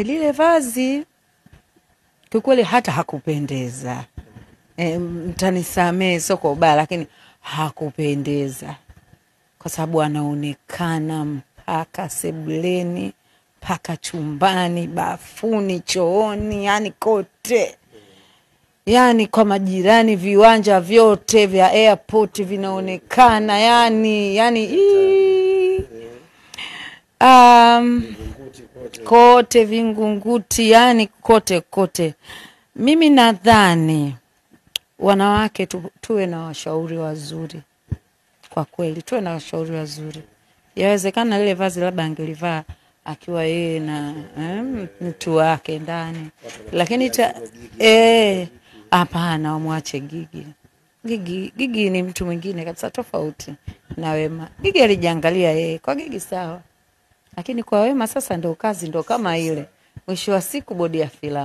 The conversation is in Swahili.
lile vazi kwa kweli hata hakupendeza. Mtanisamee sio kwa ubaya, lakini hakupendeza. Kwa sababu anaonekana mpaka sebuleni, mpaka chumbani, bafuni, chooni, yani kote. Yani kwa majirani, viwanja vyote vya airport vinaonekana, kote Vingunguti, yani kote. Mimi nadhani wanawake tuwe na washauri wazuri. Kwa kweli tuwe na washauri wazuri. Yawezekana lile vazi labda angelivaa akiwa yeye na mtu wake ndani. Lakini hapana, wamwache Gigi. Gigi ni mtu mwingine kabisa tofauti na Wema. Gigi alijiangalia yeye, kwa Gigi sawa. Lakini kwa Wema sasa ndio kazi ndio kama ile. Mwisho wa siku bodi ya filamu.